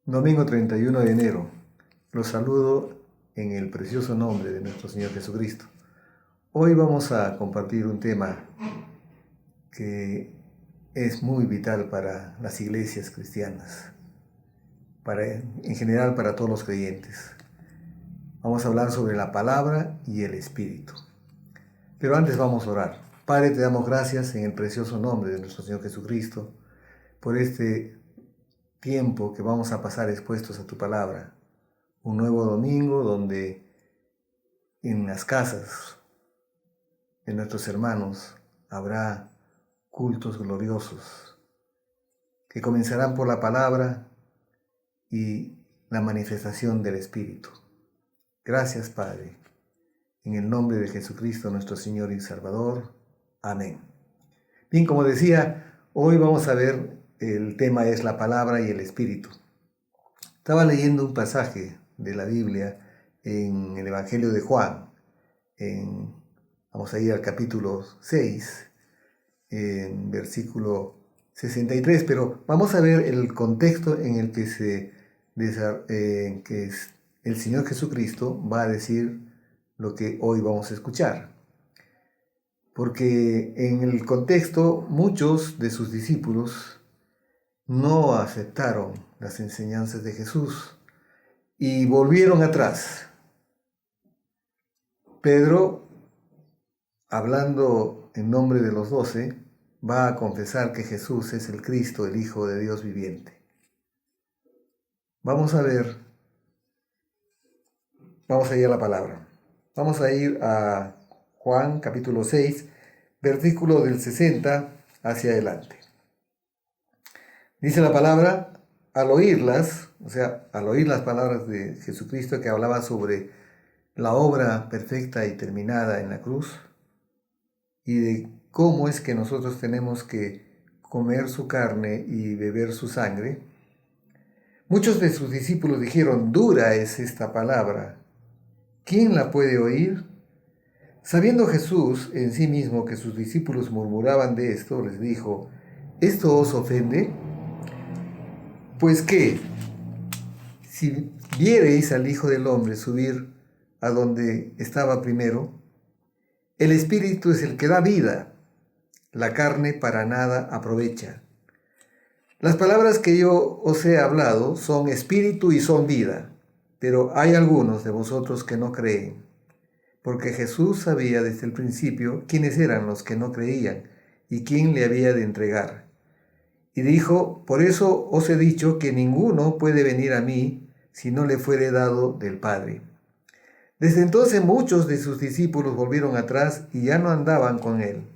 Domingo 31 de enero. Los saludo en el precioso nombre de nuestro Señor Jesucristo. Hoy vamos a compartir un tema que es muy vital para las iglesias cristianas, en general para todos los creyentes. Vamos a hablar sobre la palabra y el Espíritu. Pero antes vamos a orar. Padre, te damos gracias en el precioso nombre de nuestro Señor Jesucristo por este tiempo que vamos a pasar expuestos a tu palabra. Un nuevo domingo donde en las casas de nuestros hermanos habrá cultos gloriosos que comenzarán por la palabra y la manifestación del Espíritu. Gracias, Padre. En el nombre de Jesucristo, nuestro Señor y Salvador. Amén. Bien, como decía, hoy vamos a ver, el tema es la palabra y el Espíritu. Estaba leyendo un pasaje de la Biblia en el Evangelio de Juan. Vamos a ir al capítulo 6, en versículo 63, pero vamos a ver el contexto en el que el Señor Jesucristo va a decir lo que hoy vamos a escuchar. Porque en el contexto muchos de sus discípulos no aceptaron las enseñanzas de Jesús y volvieron atrás. Pedro, hablando en nombre de los 12, va a confesar que Jesús es el Cristo, el Hijo de Dios viviente. Vamos a ir a la palabra. Vamos a ir a Juan capítulo 6, versículo del 60 hacia adelante. Dice la palabra, al oír las palabras de Jesucristo que hablaba sobre la obra perfecta y terminada en la cruz y de cómo es que nosotros tenemos que comer su carne y beber su sangre, muchos de sus discípulos dijeron, dura es esta palabra, ¿quién la puede oír? Sabiendo Jesús en sí mismo que sus discípulos murmuraban de esto, les dijo, ¿esto os ofende? Pues qué, si viereis al Hijo del Hombre subir a donde estaba primero, el Espíritu es el que da vida, la carne para nada aprovecha. Las palabras que yo os he hablado son espíritu y son vida, pero hay algunos de vosotros que no creen, porque Jesús sabía desde el principio quiénes eran los que no creían y quién le había de entregar. Y dijo, por eso os he dicho que ninguno puede venir a mí si no le fuere dado del Padre. Desde entonces muchos de sus discípulos volvieron atrás y ya no andaban con él.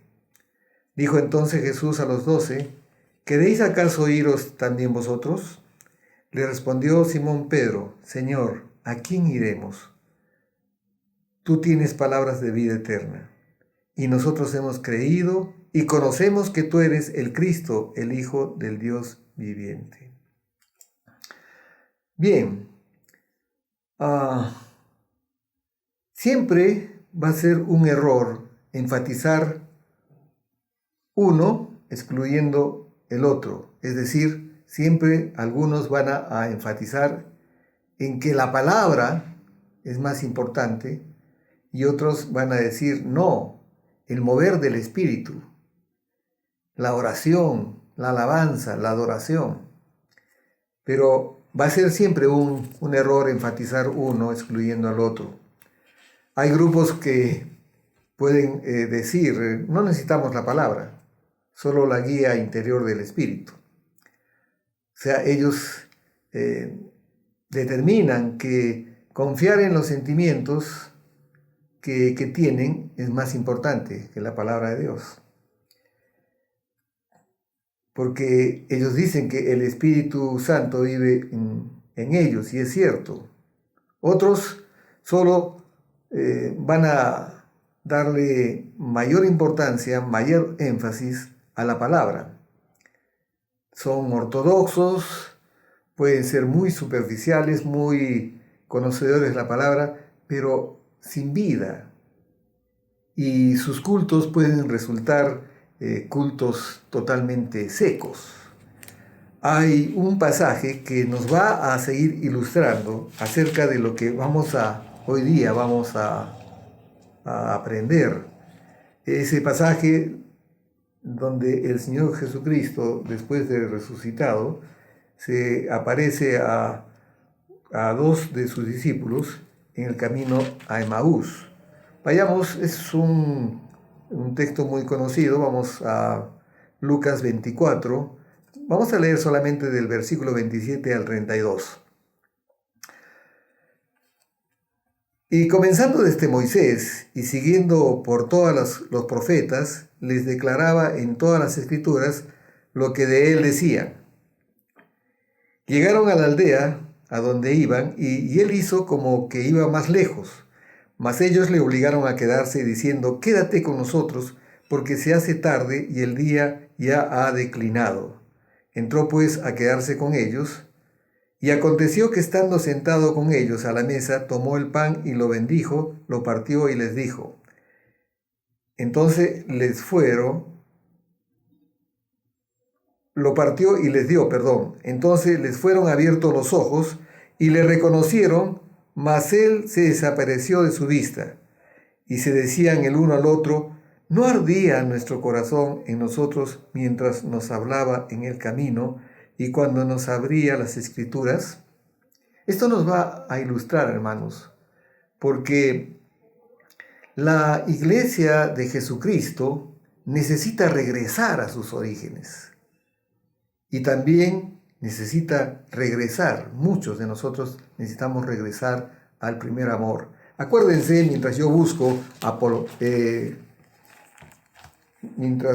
Dijo entonces Jesús a los 12, ¿queréis acaso iros también vosotros? Le respondió Simón Pedro, Señor, ¿a quién iremos? Tú tienes palabras de vida eterna, y nosotros hemos creído y conocemos que tú eres el Cristo, el Hijo del Dios viviente. Bien, siempre va a ser un error enfatizar uno excluyendo el otro. Es decir, siempre algunos van a enfatizar en que la palabra es más importante y otros van a decir no, el mover del Espíritu, la oración, la alabanza, la adoración. Pero va a ser siempre un error enfatizar uno excluyendo al otro. Hay grupos que pueden decir, no necesitamos la palabra, solo la guía interior del Espíritu. O sea, ellos determinan que confiar en los sentimientos que tienen es más importante que la palabra de Dios. Porque ellos dicen que el Espíritu Santo vive en ellos, y es cierto. Otros solo van a darle mayor importancia, mayor énfasis a la palabra. Son ortodoxos, pueden ser muy superficiales, muy conocedores de la palabra, pero sin vida. Y sus cultos pueden resultar cultos totalmente secos. hay un pasaje que nos va a seguir ilustrando acerca de lo que hoy día vamos a aprender. Ese pasaje donde el Señor Jesucristo, después de resucitado, se aparece a dos de sus discípulos en el camino a Emaús. Vayamos, es un texto muy conocido, vamos a Lucas 24, vamos a leer solamente del versículo 27 al 32. Y comenzando desde Moisés y siguiendo por todos los profetas, les declaraba en todas las escrituras lo que de él decían. Llegaron a la aldea a donde iban y él hizo como que iba más lejos, mas ellos le obligaron a quedarse diciendo, quédate con nosotros porque se hace tarde y el día ya ha declinado. Entró pues a quedarse con ellos. Y aconteció que estando sentado con ellos a la mesa, tomó el pan y lo bendijo, lo partió y les dijo. Entonces lo partió y les dio, perdón. Entonces les fueron abiertos los ojos y le reconocieron, mas él se desapareció de su vista. Y se decían el uno al otro, ¿no ardía nuestro corazón en nosotros mientras nos hablaba en el camino y cuando nos abría las escrituras? Esto nos va a ilustrar, hermanos, porque la iglesia de Jesucristo necesita regresar a sus orígenes y también necesita regresar, muchos de nosotros necesitamos regresar al primer amor. Acuérdense, mientras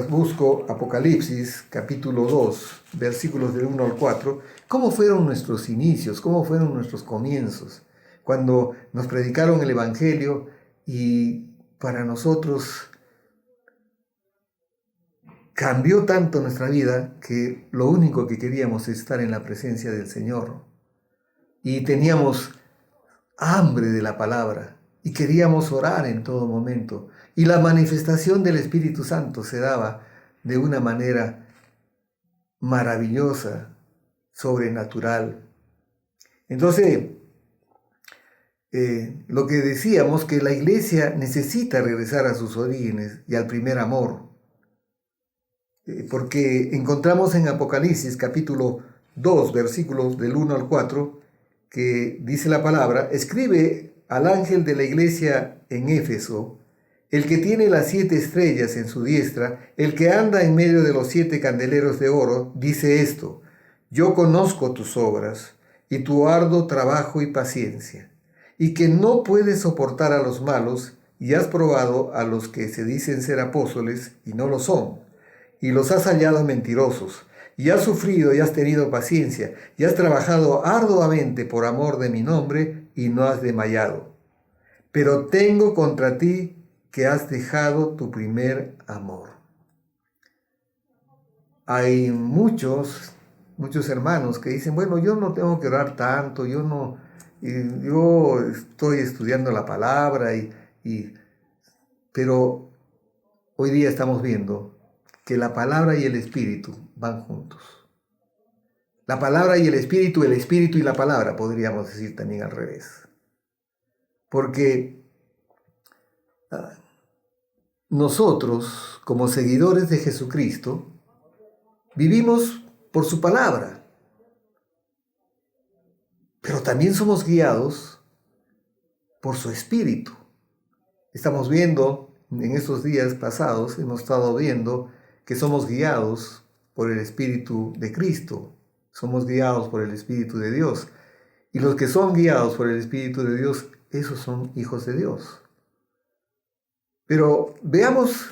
busco Apocalipsis capítulo 2, versículos del 1 al 4, cómo fueron nuestros inicios, cómo fueron nuestros comienzos, cuando nos predicaron el Evangelio y para nosotros cambió tanto nuestra vida que lo único que queríamos es estar en la presencia del Señor. Y teníamos hambre de la palabra y queríamos orar en todo momento. Y la manifestación del Espíritu Santo se daba de una manera maravillosa, sobrenatural. Entonces, lo que decíamos, que la iglesia necesita regresar a sus orígenes y al primer amor. Porque encontramos en Apocalipsis capítulo 2, versículos del 1 al 4, que dice la palabra, escribe al ángel de la iglesia en Éfeso, el que tiene las 7 estrellas en su diestra, el que anda en medio de los 7 candeleros de oro, dice esto, yo conozco tus obras y tu arduo trabajo y paciencia, y que no puedes soportar a los malos, y has probado a los que se dicen ser apóstoles y no lo son, y los has hallado mentirosos, y has sufrido y has tenido paciencia, y has trabajado arduamente por amor de mi nombre, y no has desmayado. Pero tengo contra ti que has dejado tu primer amor. Hay muchos hermanos que dicen, bueno, yo no tengo que orar tanto, yo estoy estudiando la palabra, pero hoy día estamos viendo que la palabra y el espíritu van juntos. La palabra y el espíritu y la palabra, podríamos decir también al revés. Porque nosotros, como seguidores de Jesucristo, vivimos por su palabra, pero también somos guiados por su espíritu. Estamos viendo, en estos días pasados, hemos estado viendo que somos guiados por el Espíritu de Cristo, somos guiados por el Espíritu de Dios. Y los que son guiados por el Espíritu de Dios, esos son hijos de Dios. Pero veamos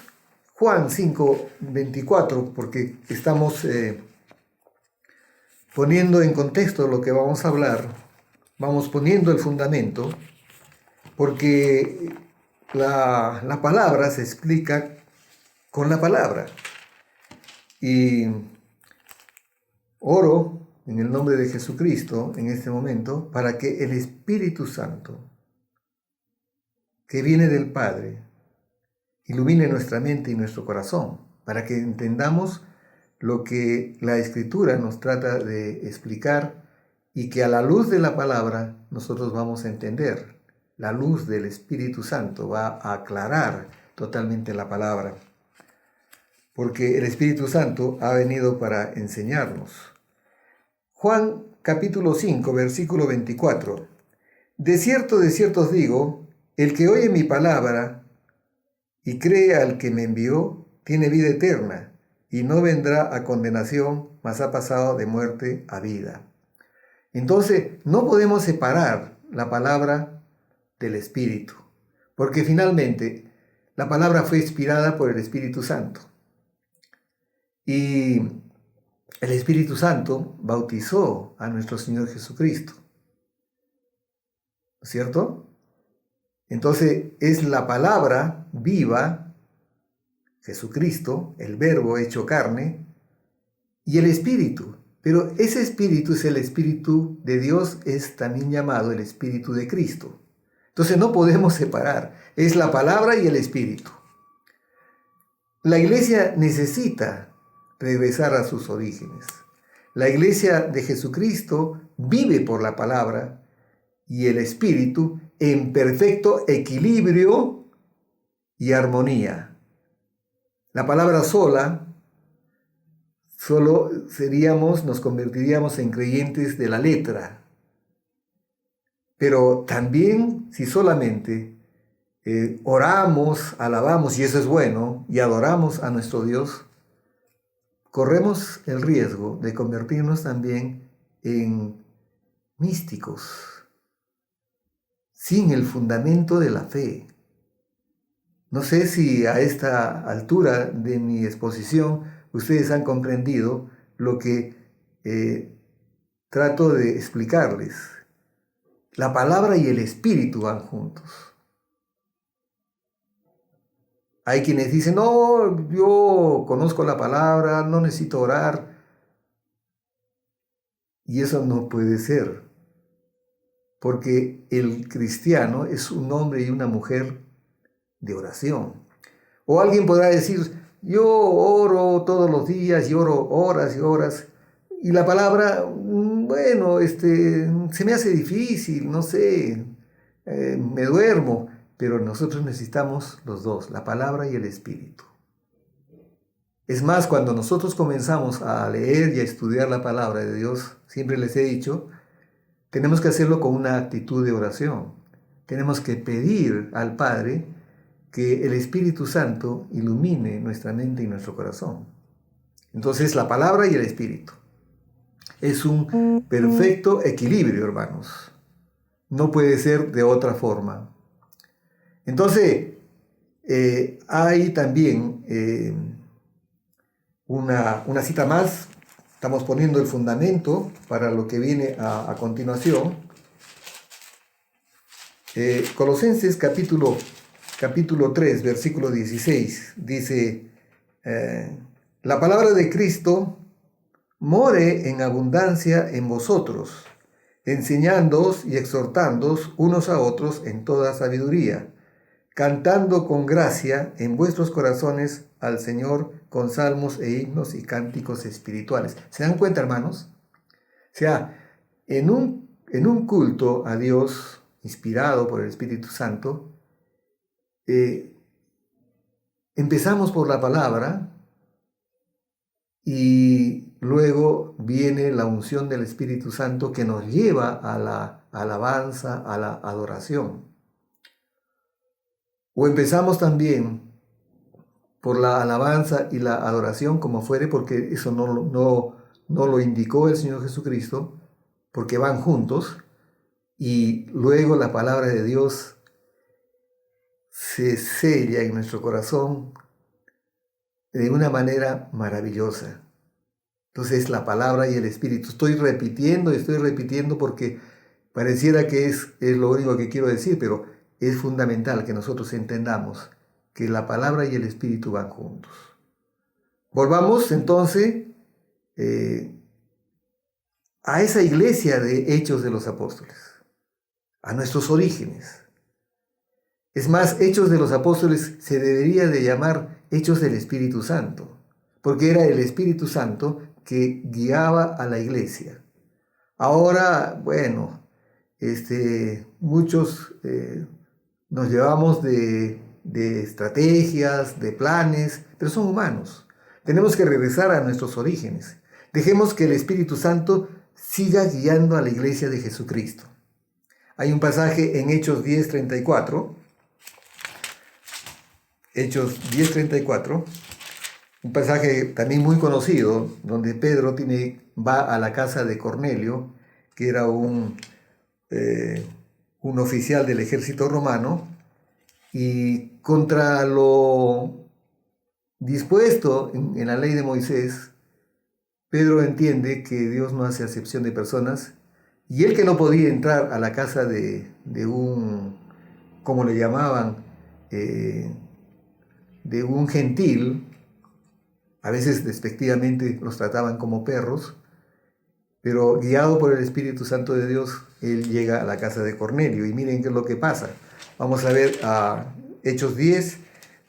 Juan 5:24, porque estamos poniendo en contexto lo que vamos a hablar, vamos poniendo el fundamento, porque la palabra se explica con la palabra. Y oro en el nombre de Jesucristo en este momento para que el Espíritu Santo, que viene del Padre, ilumine nuestra mente y nuestro corazón, para que entendamos lo que la Escritura nos trata de explicar y que a la luz de la palabra nosotros vamos a entender. La luz del Espíritu Santo va a aclarar totalmente la palabra, porque el Espíritu Santo ha venido para enseñarnos. Juan capítulo 5, versículo 24. De cierto os digo, el que oye mi palabra y cree al que me envió, tiene vida eterna, y no vendrá a condenación, mas ha pasado de muerte a vida. Entonces, no podemos separar la palabra del Espíritu, porque finalmente la palabra fue inspirada por el Espíritu Santo. Y el Espíritu Santo bautizó a nuestro Señor Jesucristo, ¿cierto? Entonces es la palabra viva, Jesucristo, el Verbo hecho carne, y el Espíritu. Pero ese Espíritu es el Espíritu de Dios, es también llamado el Espíritu de Cristo. Entonces no podemos separar, es la palabra y el Espíritu. La iglesia necesita regresar a sus orígenes. La iglesia de Jesucristo vive por la palabra y el Espíritu en perfecto equilibrio y armonía. La palabra sola, solo nos convertiríamos en creyentes de la letra. Pero también si solamente oramos, alabamos, y eso es bueno, y adoramos a nuestro Dios, corremos el riesgo de convertirnos también en místicos, sin el fundamento de la fe. No sé si a esta altura de mi exposición ustedes han comprendido lo que trato de explicarles. La palabra y el Espíritu van juntos. Hay quienes dicen, no, yo conozco la palabra, no necesito orar. Y eso no puede ser, porque el cristiano es un hombre y una mujer de oración. O alguien podrá decir, yo oro todos los días y oro horas y horas, y la palabra, bueno, se me hace difícil, no sé, me duermo. Pero nosotros necesitamos los dos, la palabra y el Espíritu. Es más, cuando nosotros comenzamos a leer y a estudiar la palabra de Dios, siempre les he dicho, tenemos que hacerlo con una actitud de oración. Tenemos que pedir al Padre que el Espíritu Santo ilumine nuestra mente y nuestro corazón. Entonces, la palabra y el Espíritu. Es un perfecto equilibrio, hermanos. No puede ser de otra forma. Entonces, hay también una cita más. Estamos poniendo el fundamento para lo que viene a continuación. Colosenses capítulo 3, versículo 16, dice, la palabra de Cristo more en abundancia en vosotros, enseñándoos y exhortándoos unos a otros en toda sabiduría, cantando con gracia en vuestros corazones al Señor con salmos e himnos y cánticos espirituales. ¿Se dan cuenta, hermanos? O sea, en un culto a Dios inspirado por el Espíritu Santo, empezamos por la palabra y luego viene la unción del Espíritu Santo que nos lleva a la alabanza, a la adoración. O empezamos también por la alabanza y la adoración, como fuere, porque eso no lo indicó el Señor Jesucristo, porque van juntos, y luego la palabra de Dios se sella en nuestro corazón de una manera maravillosa. Entonces la palabra y el Espíritu. Estoy repitiendo porque pareciera que es lo único que quiero decir, pero es fundamental que nosotros entendamos que la palabra y el Espíritu van juntos. Volvamos entonces a esa iglesia de Hechos de los Apóstoles, a nuestros orígenes. Es más, Hechos de los Apóstoles se debería de llamar Hechos del Espíritu Santo, porque era el Espíritu Santo que guiaba a la iglesia. Ahora, bueno, muchos nos llevamos de estrategias, de planes, pero son humanos. Tenemos que regresar a nuestros orígenes. Dejemos que el Espíritu Santo siga guiando a la iglesia de Jesucristo. Hay un pasaje en Hechos 10:34, un pasaje también muy conocido, donde Pedro va a la casa de Cornelio, que era un oficial del ejército romano, y contra lo dispuesto en la ley de Moisés, Pedro entiende que Dios no hace acepción de personas, y él, que no podía entrar a la casa de un, como le llamaban, de un gentil, a veces despectivamente los trataban como perros, pero guiado por el Espíritu Santo de Dios, él llega a la casa de Cornelio. Y miren qué es lo que pasa. Vamos a ver a Hechos 10,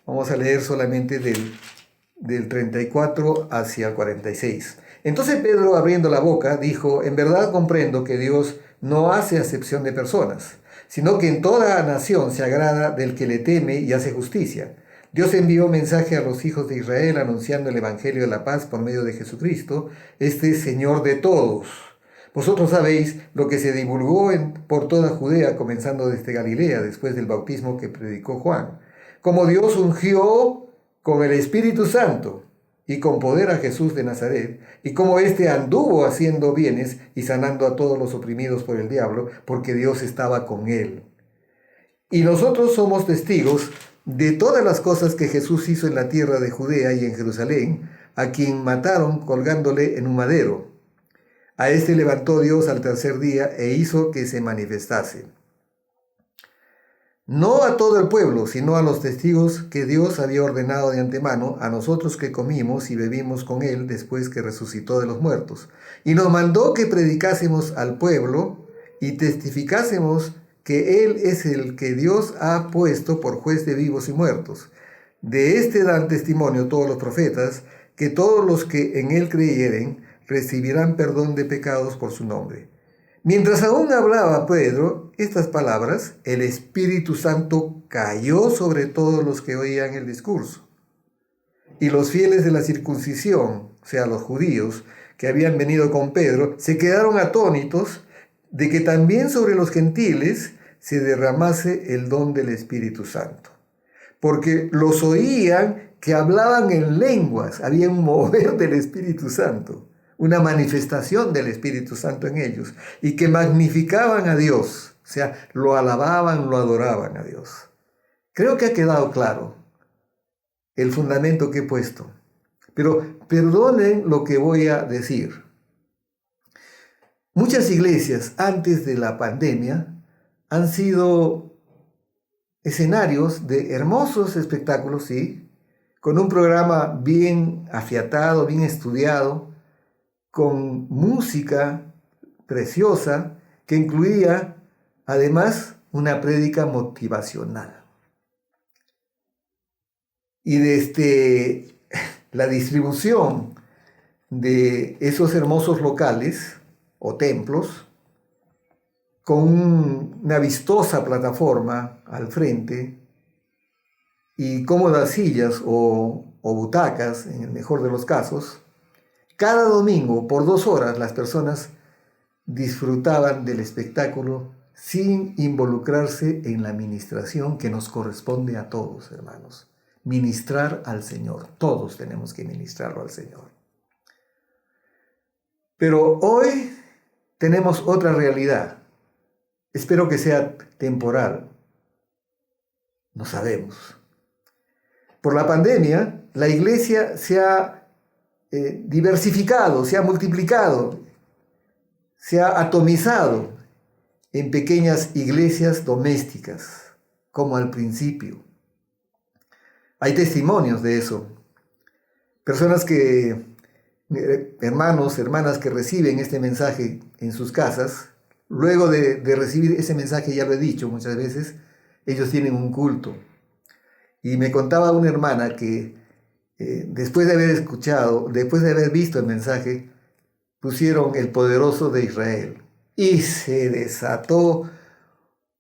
vamos a leer solamente del 34 hacia el 46. Entonces Pedro, abriendo la boca, dijo: en verdad comprendo que Dios no hace acepción de personas, sino que en toda nación se agrada del que le teme y hace justicia. Dios envió mensaje a los hijos de Israel anunciando el evangelio de la paz por medio de Jesucristo, Señor de todos. Vosotros sabéis lo que se divulgó por toda Judea, comenzando desde Galilea, después del bautismo que predicó Juan, como Dios ungió con el Espíritu Santo y con poder a Jesús de Nazaret, y como éste anduvo haciendo bienes y sanando a todos los oprimidos por el diablo, porque Dios estaba con él. Y nosotros somos testigos de todas las cosas que Jesús hizo en la tierra de Judea y en Jerusalén, a quien mataron colgándole en un madero. A este levantó Dios al tercer día e hizo que se manifestase. No a todo el pueblo, sino a los testigos que Dios había ordenado de antemano, a nosotros que comimos y bebimos con él después que resucitó de los muertos. Y nos mandó que predicásemos al pueblo y testificásemos que él es el que Dios ha puesto por juez de vivos y muertos. De este dan testimonio todos los profetas, que todos los que en él creyeren recibirán perdón de pecados por su nombre. Mientras aún hablaba Pedro estas palabras, el Espíritu Santo cayó sobre todos los que oían el discurso. Y los fieles de la circuncisión, o sea, los judíos que habían venido con Pedro, se quedaron atónitos de que también sobre los gentiles se derramase el don del Espíritu Santo. Porque los oían que hablaban en lenguas, había un mover del Espíritu Santo, una manifestación del Espíritu Santo en ellos, y que magnificaban a Dios, o sea, lo alababan, lo adoraban a Dios. Creo que ha quedado claro el fundamento que he puesto, pero perdonen lo que voy a decir. Muchas iglesias antes de la pandemia han sido escenarios de hermosos espectáculos, sí, con un programa bien afiatado, bien estudiado, con música preciosa que incluía además una prédica motivacional. Y desde la distribución de esos hermosos locales o templos, con una vistosa plataforma al frente y cómodas sillas o butacas, en el mejor de los casos, cada domingo por 2 horas las personas disfrutaban del espectáculo sin involucrarse en la ministración que nos corresponde a todos, hermanos. Ministrar al Señor. Todos tenemos que ministrarlo al Señor. Pero hoy tenemos otra realidad. Espero que sea temporal. No sabemos. Por la pandemia, la iglesia se ha diversificado, se ha multiplicado, se ha atomizado en pequeñas iglesias domésticas, como al principio. Hay testimonios de eso. Personas hermanos, hermanas que reciben este mensaje en sus casas, luego de recibir ese mensaje, ya lo he dicho muchas veces, ellos tienen un culto. Y me contaba una hermana que después de haber escuchado, después de haber visto el mensaje, pusieron el poderoso de Israel y se desató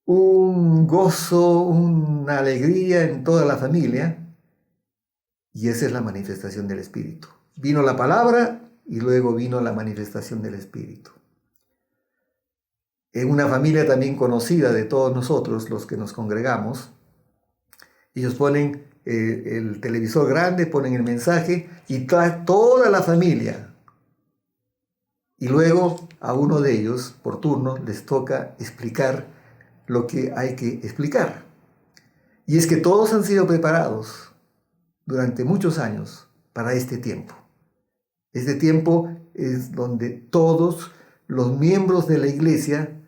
un gozo, una alegría en toda la familia, y esa es la manifestación del Espíritu. Vino la palabra y luego vino la manifestación del Espíritu. En una familia también conocida de todos nosotros, los que nos congregamos, ellos ponen el televisor grande, ponen el mensaje y toda la familia. Y luego a uno de ellos, por turno, les toca explicar lo que hay que explicar. Y es que todos han sido preparados durante muchos años para este tiempo. Este tiempo es donde todos los miembros de la iglesia,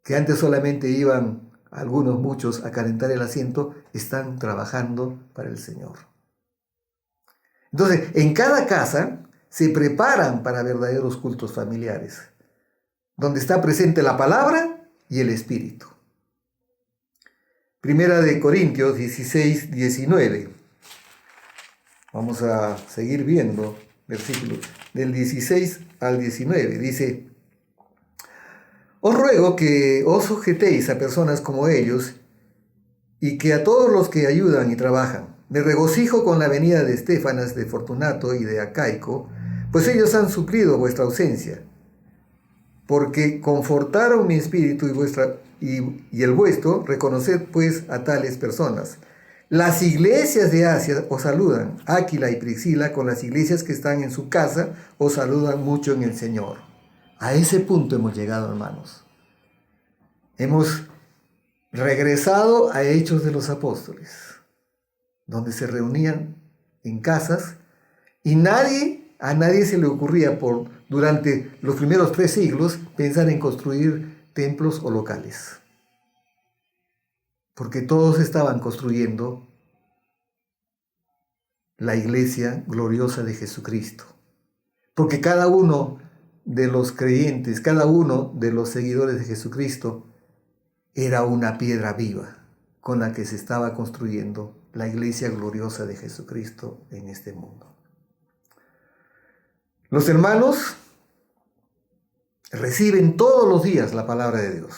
que antes solamente iban algunos, muchos, a calentar el asiento, están trabajando para el Señor. Entonces, en cada casa se preparan para verdaderos cultos familiares, donde está presente la palabra y el Espíritu. Primera de Corintios 16, 19. Vamos a seguir viendo versículos del 16 al 19. Dice: os ruego que os sujetéis a personas como ellos y que a todos los que ayudan y trabajan. Me regocijo con la venida de Estéfanas, de Fortunato y de Acaico, pues ellos han suplido vuestra ausencia, porque confortaron mi espíritu y el vuestro. Reconoced pues a tales personas. Las iglesias de Asia os saludan. Áquila y Priscila, con las iglesias que están en su casa, os saludan mucho en el Señor. A ese punto hemos llegado, hermanos. Hemos regresado a Hechos de los Apóstoles, donde se reunían en casas y a nadie se le ocurría durante los primeros 3 siglos pensar en construir templos o locales. Porque todos estaban construyendo la iglesia gloriosa de Jesucristo. Porque cada uno de los creyentes, cada uno de los seguidores de Jesucristo era una piedra viva con la que se estaba construyendo la iglesia gloriosa de Jesucristo en este mundo. Los hermanos reciben todos los días la palabra de Dios.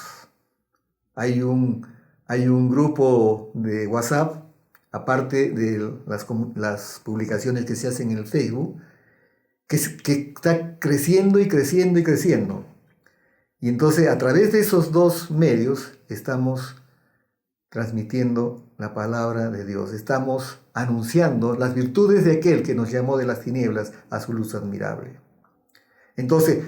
Hay un grupo de WhatsApp, aparte de las publicaciones que se hacen en el Facebook, que está creciendo y creciendo y creciendo. Y entonces, a través de esos 2 medios, estamos transmitiendo la palabra de Dios. Estamos anunciando las virtudes de aquel que nos llamó de las tinieblas a su luz admirable. Entonces,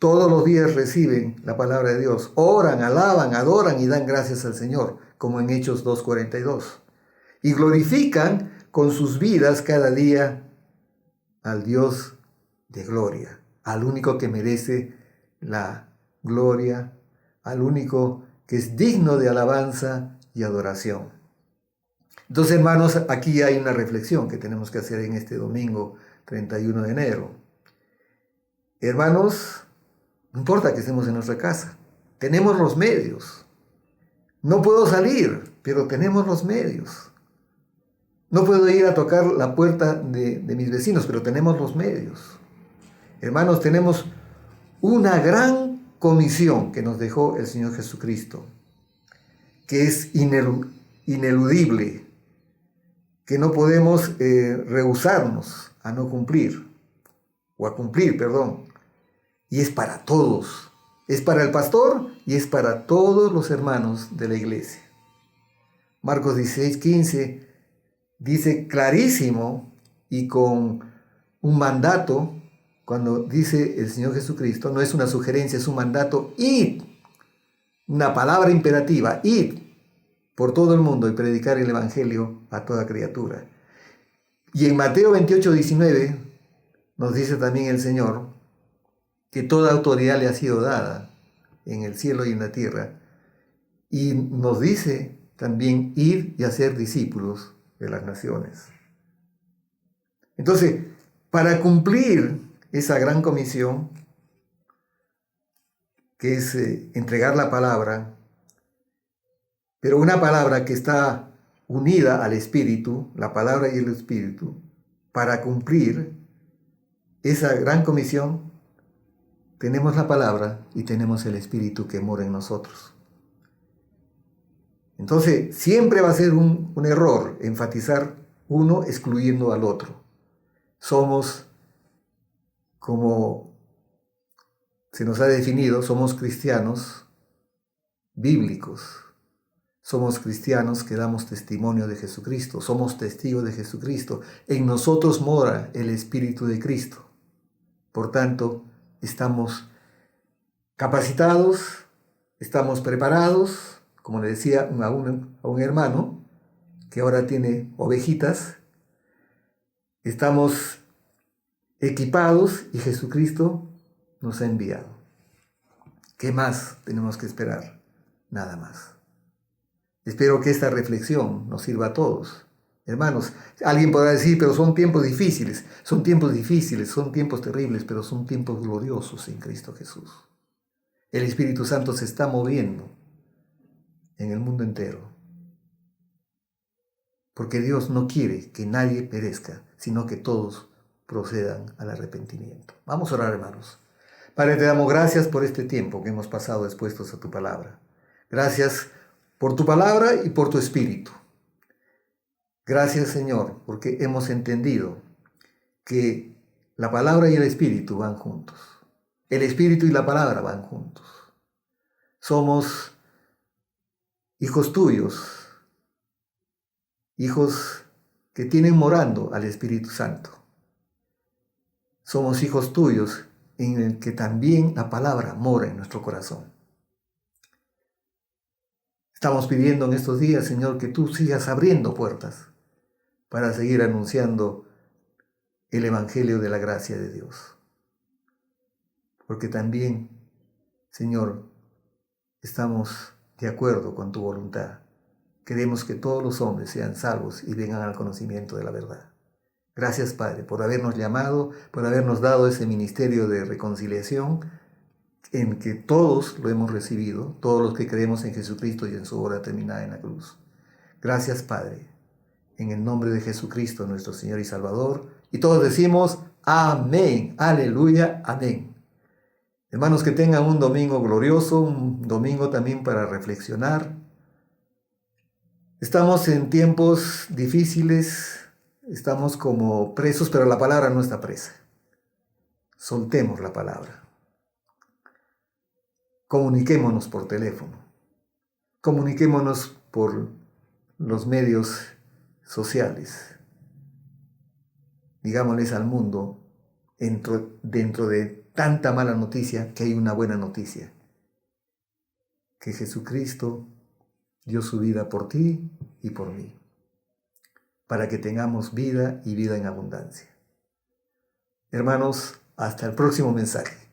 todos los días reciben la palabra de Dios. Oran, alaban, adoran y dan gracias al Señor, como en Hechos 2:42. Y glorifican con sus vidas cada día al Dios de gloria, al único que merece la gloria, al único que es digno de alabanza y adoración. Entonces, hermanos, aquí hay una reflexión que tenemos que hacer en este domingo 31 de enero. Hermanos, no importa que estemos en nuestra casa, tenemos los medios. No puedo salir, pero tenemos los medios. No puedo ir a tocar la puerta de mis vecinos, pero tenemos los medios. Hermanos, tenemos una gran comisión que nos dejó el Señor Jesucristo, que es ineludible, que no podemos rehusarnos a no cumplir, o a cumplir, perdón. Y es para todos, es para el pastor y es para todos los hermanos de la iglesia. Marcos 16:15 dice clarísimo y con un mandato. Cuando dice el Señor Jesucristo, no es una sugerencia, es un mandato: id, una palabra imperativa, id por todo el mundo y predicar el evangelio a toda criatura. Y en Mateo 28:19 nos dice también el Señor que toda autoridad le ha sido dada en el cielo y en la tierra. Y nos dice también: ir y hacer discípulos de las naciones. Entonces, para cumplir esa gran comisión, que es entregar la palabra, pero una palabra que está unida al Espíritu, la palabra y el Espíritu, para cumplir esa gran comisión, tenemos la palabra y tenemos el Espíritu que mora en nosotros. Entonces, siempre va a ser un error enfatizar uno excluyendo al otro. Somos, como se nos ha definido, somos cristianos bíblicos. Somos cristianos que damos testimonio de Jesucristo. Somos testigos de Jesucristo. En nosotros mora el Espíritu de Cristo. Por tanto, estamos capacitados, estamos preparados, como le decía a un hermano que ahora tiene ovejitas, estamos equipados y Jesucristo nos ha enviado. ¿Qué más tenemos que esperar? Nada más. Espero que esta reflexión nos sirva a todos. Hermanos, alguien podrá decir, pero son tiempos difíciles, son tiempos terribles, pero son tiempos gloriosos en Cristo Jesús. El Espíritu Santo se está moviendo en el mundo entero. Porque Dios no quiere que nadie perezca, sino que todos procedan al arrepentimiento. Vamos a orar, hermanos. Padre, te damos gracias por este tiempo que hemos pasado expuestos a tu palabra. Gracias por tu palabra y por tu Espíritu. Gracias, Señor, porque hemos entendido que la palabra y el Espíritu van juntos. El Espíritu y la palabra van juntos. Somos hijos tuyos, hijos que tienen morando al Espíritu Santo. Somos hijos tuyos en el que también la palabra mora en nuestro corazón. Estamos pidiendo en estos días, Señor, que tú sigas abriendo puertas para seguir anunciando el Evangelio de la gracia de Dios. Porque también, Señor, estamos de acuerdo con tu voluntad. Queremos que todos los hombres sean salvos y vengan al conocimiento de la verdad. Gracias, Padre, por habernos llamado, por habernos dado ese ministerio de reconciliación en que todos lo hemos recibido, todos los que creemos en Jesucristo y en su obra terminada en la cruz. Gracias, Padre, en el nombre de Jesucristo, nuestro Señor y Salvador. Y todos decimos, amén, aleluya, amén. Hermanos, que tengan un domingo glorioso, un domingo también para reflexionar. Estamos en tiempos difíciles, estamos como presos, pero la palabra no está presa. Soltemos la palabra. Comuniquémonos por teléfono. Comuniquémonos por los medios sociales. Digámosles al mundo, dentro de tanta mala noticia, que hay una buena noticia. Que Jesucristo dio su vida por ti y por mí, para que tengamos vida y vida en abundancia. Hermanos, hasta el próximo mensaje.